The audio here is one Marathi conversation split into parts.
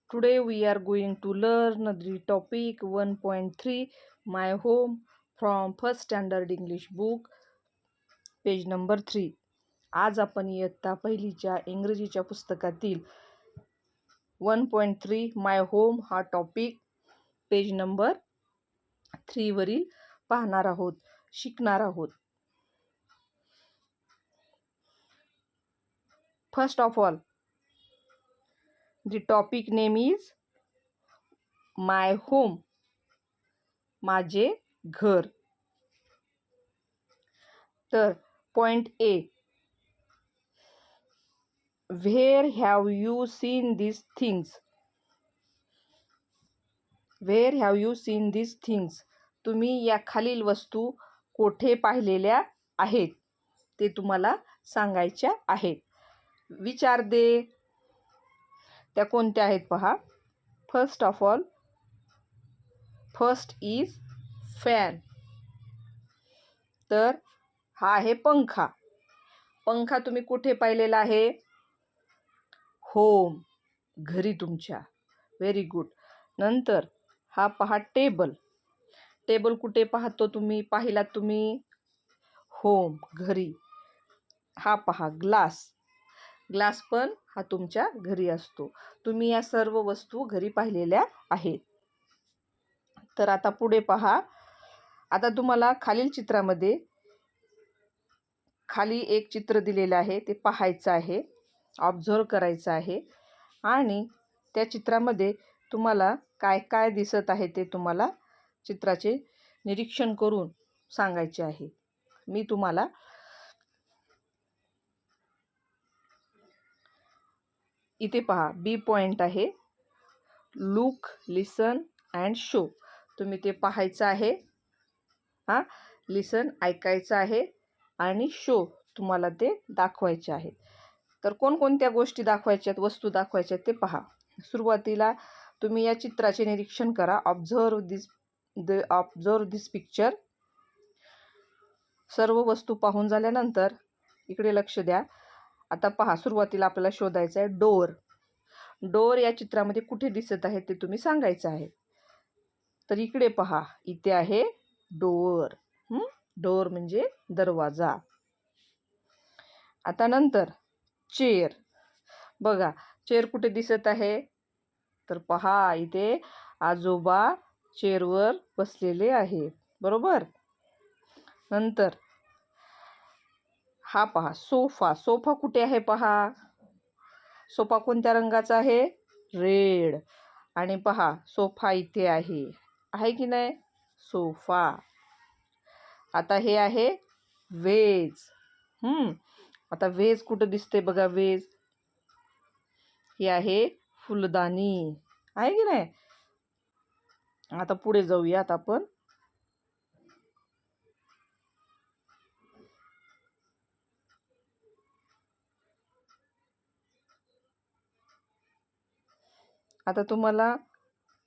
Today we are going to learn the topic 1.3 My Home from First Standard English Book, page number 3. आज आपण इयत्ता पहिलीच्या इंग्रजीच्या पुस्तकातील 1.3 माय होम हा टॉपिक पेज नंबर 3 वरील पाहणार आहोत, शिकणार आहोत. First of all, the topic name is My Home, माझे घर. तर point A, Where have you seen these things? Where have you seen these things? तुम्ही या खालील वस्तू कोठे पाहिलेल्या आहेत ते तुम्हाला सांगायच्या आहेत. विचार दे, त्या कोणत्या आहेत पहा. First of all, first is fan. तर हा आहे पंखा. पंखा तुम्ही कुठे पाहिलेला आहे? होम, घरी तुमच्या. Very good. नंतर हा पहा टेबल. टेबल कुठे पाहतो तुम्ही, पाहिलात तुम्ही? होम, घरी. हा पहा ग्लास. ग्लास पण हा तुमच्या घरी असतो. तुम्ही या सर्व वस्तू घरी पाहिलेल्या आहेत. तर आता पुढे पहा. आता तुम्हाला खालील चित्रामध्ये खाली एक चित्र दिलेलं आहे, ते पाहायचं आहे, ऑब्झर्व करायचं आहे आणि त्या चित्रामध्ये तुम्हाला काय काय दिसत आहे ते तुम्हाला चित्राचे निरीक्षण करून सांगायचे आहे. मी तुम्हाला इथे पहा बी पॉइंट आहे, लुक, लिसन अँड शो. तुम्ही ते पाहायचं आहे, हां, लिसन ऐकायचं आहे आणि शो तुम्हाला ते दाखवायचे आहे. तर कोणकोणत्या गोष्टी दाखवायच्यात, वस्तू दाखवायच्यात ते पहा. सुरुवातीला तुम्ही या चित्राचे निरीक्षण करा. ऑब्झर्व दिस पिक्चर. सर्व वस्तू पाहून झाल्यानंतर इकडे लक्ष द्या. आता पहा, सुरुवातीला आपल्याला शोधायचं आहे डोर. डोर या चित्रामध्ये कुठे दिसत आहे ते तुम्ही सांगायचं आहे. तर इकडे पहा, इथे आहे डोअर. डोअर म्हणजे दरवाजा. आता नंतर चेअर. बघा, चेअर कुठे दिसत आहे? तर पहा, इथे आजोबा चेअरवर बसलेले आहेत, बरोबर. नंतर हा पहा सोफा. सोफा कुठे आहे पहा. सोफा कोणत्या रंगाचा आहे? रेड. आणि पहा सोफा इथे आहे की नाही? सोफा. आता हे आहे वेज. आता वेज कुठं दिसते बघा. वेज हे आहे फुलदाणी, आहे की नाही? आता पुढे जाऊयात आपण. आता तुम्हाला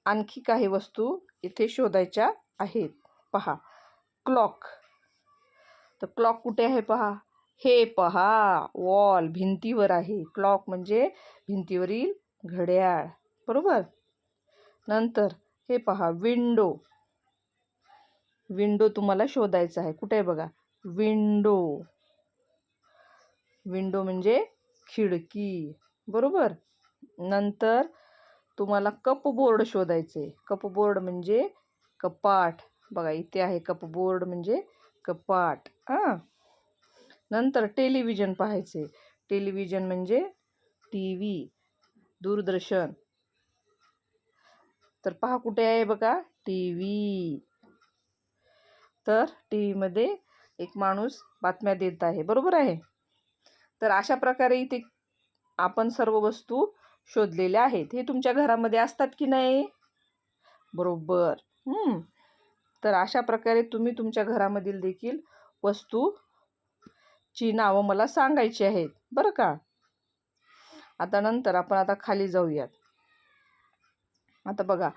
आणखी काही वस्तू इथे शोधायच्या आहेत. पहा क्लॉक. तर क्लॉक कुठे आहे पहा. हे पहा वॉल, भिंतीवर आहे. क्लॉक म्हणजे भिंतीवरील घड्याळ, बरोबर. नंतर हे पहा विंडो. विंडो तुम्हाला शोधायचं आहे. कुठे आहे बघा, विंडो. विंडो म्हणजे खिडकी, बरोबर. नंतर तुम्हाला कपबोर्ड शोधायचे. कपबोर्ड म्हणजे कपाट. बघा इथे आहे कपबोर्ड म्हणजे कपाट. नंतर टेलिव्हिजन पाहायचे. टेलिव्हिजन म्हणजे टी व्ही, दूरदर्शन. तर पहा कुठे आहे बघा टी व्ही. तर टी व्हीमध्ये एक माणूस बातम्या देत आहे, बरोबर आहे. तर अशा प्रकारे इथे आपण सर्व वस्तू शोधलेल्या आहेत. हे तुमच्या घरामध्ये असतात की नाही? बरोबर. तर अशा प्रकारे तुम्ही तुमच्या घरामधील देखील वस्तूची नावं मला सांगायची आहेत, बरं का. आता नंतर आपण खाली जाऊयात. आता बघा,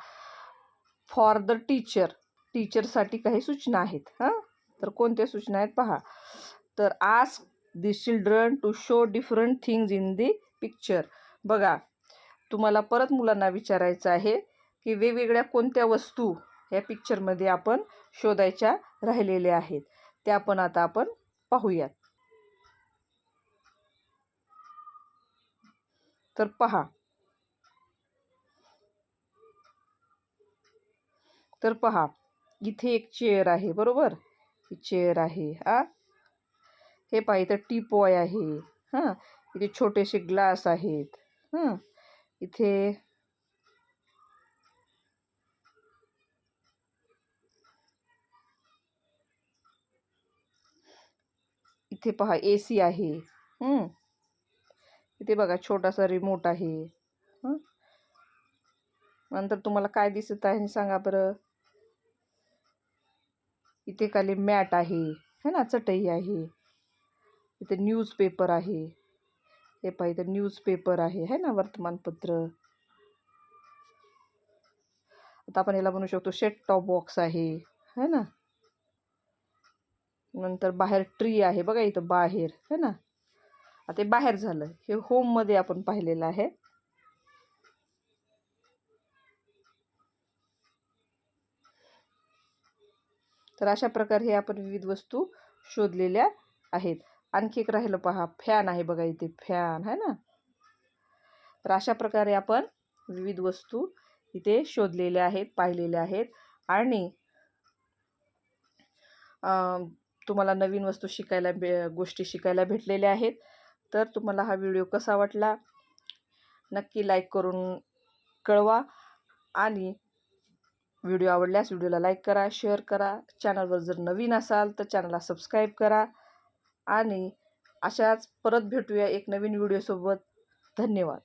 फॉर द टीचर. टीचरसाठी काही सूचना आहेत. तर कोणत्या सूचना आहेत पहा. तर ask the children to show different things in the picture. बघा, तुम्हाला परत मुलांना विचारायचं आहे की वेगवेगळ्या कोणत्या वस्तू ह्या पिक्चरमध्ये आपण शोधायच्या राहिलेल्या आहेत, त्या पण आता आपण पाहूयात. तर पहा, इथे एक चेअर आहे, बरोबर. ही चेअर आहे. हे पहा, इथं टीपॉय आहे. हां, इथे छोटेसे ग्लास आहेत. हां, इथे पहा AC आहे. इथे बघा छोटासा रिमोट आहे. नंतर तुम्हाला काय दिसत आहे सांगा बरं. इथे खाली मॅट आहे, है ना, चटई आहे. इथे न्यूजपेपर आहे. हे पहा, इथे न्यूजपेपर आहे ना, वर्तमानपत्र. आता आपण याला म्हणू शकतो सेट टॉप बॉक्स आहे, है ना. नंतर बाहेर ट्री आहे बघा, इथं बाहेर, है ना. आता हे बाहेर झालं. हे होममध्ये आपण पाहिलेलं आहे. तर अशा प्रकारे हे आपण विविध वस्तू शोधलेल्या आहेत. आणखी एक राहिलं पहा, फॅन आहे बघा, इथे फॅन आहे ना. तर अशा प्रकारे आपण विविध वस्तू इथे शोधलेल्या आहेत, पाहिलेल्या आहेत. आणि तुम्हाला नवीन वस्तू शिकायला गोष्टी शिकायला भेटलेल्या आहेत. तर तुम्हाला हा व्हिडिओ कसा वाटला नक्की लाईक करून कळवा. आणि व्हिडिओ आवडल्यास व्हिडिओला लाईक करा, शेअर करा. चॅनलवर जर नवीन असाल तर चॅनलला सबस्क्राईब करा. आणि अशाच परत भेटूया एक नवीन व्हिडिओसोबत. धन्यवाद.